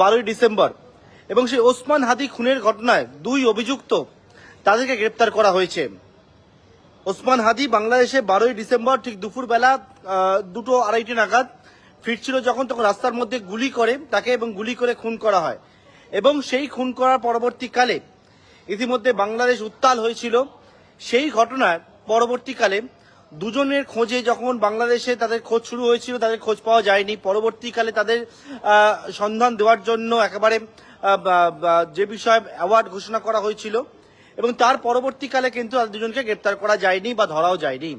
12ই December এবং সেই ওসমান হাদি খুনের ঘটনায় দুই অভিযুক্ত তাদেরকে গ্রেপ্তার করা হয়েছে। ওসমান হাদি বাংলাদেশে 12ই ডিসেম্বর ঠিক দুপুরবেলা 2:30 নাগাদ ফিরছিল যখন, তখন রাস্তার মধ্যে গুলি করে তাকে এবং গুলি করে খুন করা হয় এবং সেই খুন করার পরবর্তীকালে ইতিমধ্যে বাংলাদেশ উত্তাল হয়েছিল। সেই ঘটনার পরবর্তীকালে দুজনের খোঁজে যখন বাংলাদেশে তাদের খোঁজ শুরু হয়েছিল, তাদের খোঁজ পাওয়া যায়নি। পরবর্তীকালে তাদের সন্ধান দেওয়ার জন্য একেবারে যে বিষয়ে অ্যাওয়ার্ড ঘোষণা করা হয়েছিল এবং তার পরবর্তীকালে কিন্তু দুজনকে গ্রেপ্তার করা যায়নি বা ধরাও যায়নি।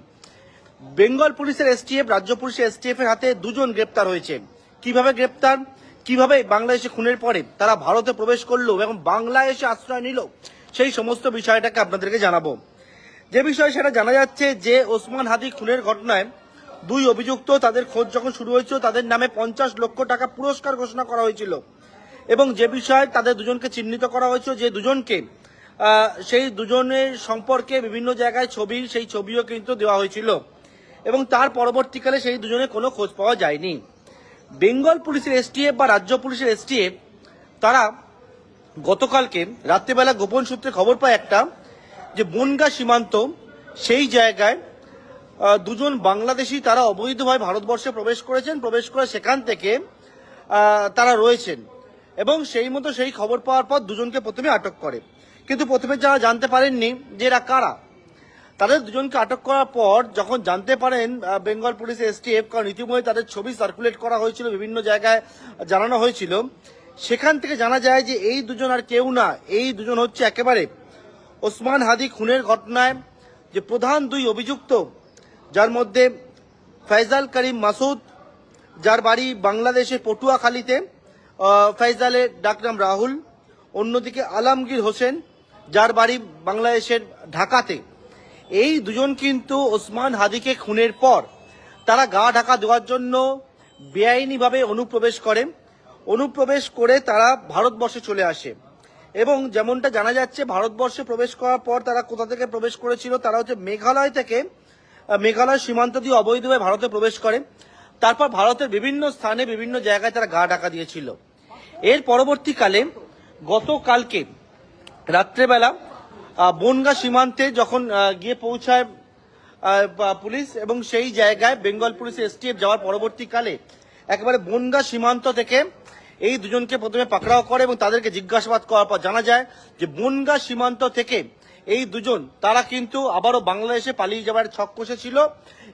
বেঙ্গল পুলিশের এসটিএফ, রাজ্য পুলিশের এসটিএফ এর হাতে দুজন গ্রেপ্তার হয়েছে। কিভাবে গ্রেপ্তার, কিভাবে বাংলাদেশে খুনের পরে তারা ভারতে প্রবেশ করলো এবং বাংলাদেশে আশ্রয় নিল, সেই সমস্ত বিষয়টাকে আপনাদেরকে জানাবো। যে বিষয় সেটা জানা যাচ্ছে যে ওসমান হাদি খুনের ঘটনায় দুই অভিযুক্ত, তাদের খোঁজ যখন শুরু হয়েছিল তাদের নামে 50 লক্ষ টাকা পুরস্কার ঘোষণা করা হয়েছিল এবং যে বিষয়ে তাদের দুজনকে চিহ্নিত করা হয়েছিল, যে দুজনকে সেই দুজনের সম্পর্কে বিভিন্ন জায়গায় ছবি, সেই ছবিও কিন্তু দেওয়া হয়েছিল এবং তার পরবর্তীকালে সেই দুজনের কোনো খোঁজ পাওয়া যায়নি। বেঙ্গল পুলিশের এসটিএফ বা রাজ্য পুলিশের এসটিএফ তারা গতকালকে রাত্রিবেলা গোপন সূত্রে খবর পায় একটা, যে বনগাঁ সীমান্ত সেই জায়গায় দুজন বাংলাদেশি তারা অবৈধভাবে ভারতবর্ষে প্রবেশ করেছেন, প্রবেশ করে সেখান থেকে তারা রয়েছেন এবং সেই মতো সেই খবর পাওয়ার পর দুজনকে প্রথমে আটক করে। কিন্তু প্রথমে যারা জানতে পারেননি যে এরা কারা, তাদের দুজনকে আটক করার পর যখন জানতে পারেন বেঙ্গল পুলিশ এসটিএফ, কারণ ইতিমধ্যে তাদের ছবি সার্কুলেট করা হয়েছিল, বিভিন্ন জায়গায় জানানো হয়েছিল, সেখান থেকে জানা যায় যে এই দুজন আর কেউ না, এই দুজন হচ্ছে একেবারে ওসমান হাদি খুনের ঘটনায় যে প্রধান দুই অভিযুক্ত, যার মধ্যে ফয়জাল করিম মাসুদ, যার বাড়ি বাংলাদেশের পটুয়াখালীতে, ফয়জালের ডাকনাম রাহুল, অন্যদিকে আলমগীর হোসেন, যার বাড়ি বাংলাদেশের ঢাকাতে। এই দুজন কিন্তু ওসমান হাদিকে খুনের পর তারা গা ঢাকা দেওয়ার জন্য বেআইনিভাবে অনুপ্রবেশ করে তারা ভারতবর্ষে চলে আসে এবং যেমনটা জানা যাচ্ছে ভারতবর্ষে প্রবেশ করার পর তারা কোথা থেকে প্রবেশ করেছিল, তারা হচ্ছে মেঘালয় থেকে, মেঘালয় সীমান্ত দিয়ে অবৈধভাবে ভারতে প্রবেশ করে, তারপর ভারতের বিভিন্ন স্থানে বিভিন্ন জায়গায় তারা গা ঢাকা দিয়েছিল। এর পরবর্তীকালে গতকালকে রাত্রেবেলা বনগাঁ সীমান্তে যখন গিয়ে পৌঁছায় পুলিশ এবং সেই জায়গায় বেঙ্গল পুলিশের এসটিএফ যাওয়ার পরবর্তীকালে একেবারে বনগাঁ সীমান্ত থেকে এই দুজনকে প্রথমে পাকড়াও করে এবং তাদেরকে জিজ্ঞাসাবাদ করার পর জানা যায় যে বনগাঁ সীমান্ত থেকে এই দুজন তারা কিন্তু আবারও বাংলাদেশে পালিয়ে যাওয়ার ছক কষেছিল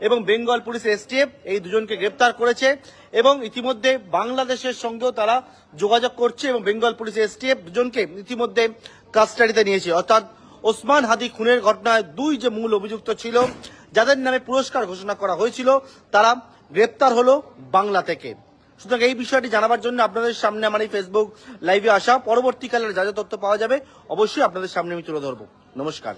এবং বেঙ্গল পুলিশের এসটিএফ এই দুজনকে গ্রেপ্তার করেছে এবং ইতিমধ্যে বাংলাদেশের সঙ্গেও তারা যোগাযোগ করছে এবং বেঙ্গল পুলিশের এসটিএফ দুজনকে ইতিমধ্যে কাস্টাডিতে নিয়েছে। অর্থাৎ ওসমান হাদি খুনের ঘটনায় দুই যে মূল অভিযুক্ত ছিল, যাদের নামে পুরস্কার ঘোষণা করা হয়েছিল, তারা গ্রেপ্তার হলো বাংলা থেকে। সুতরাং এই বিষয়টি জানাবার জন্য আপনাদের সামনে আমার এই ফেসবুক লাইভে আসা, পরবর্তীকালে যা যা তথ্য পাওয়া যাবে অবশ্যই আপনাদের সামনে আমি তুলে ধরবো। নমস্কার।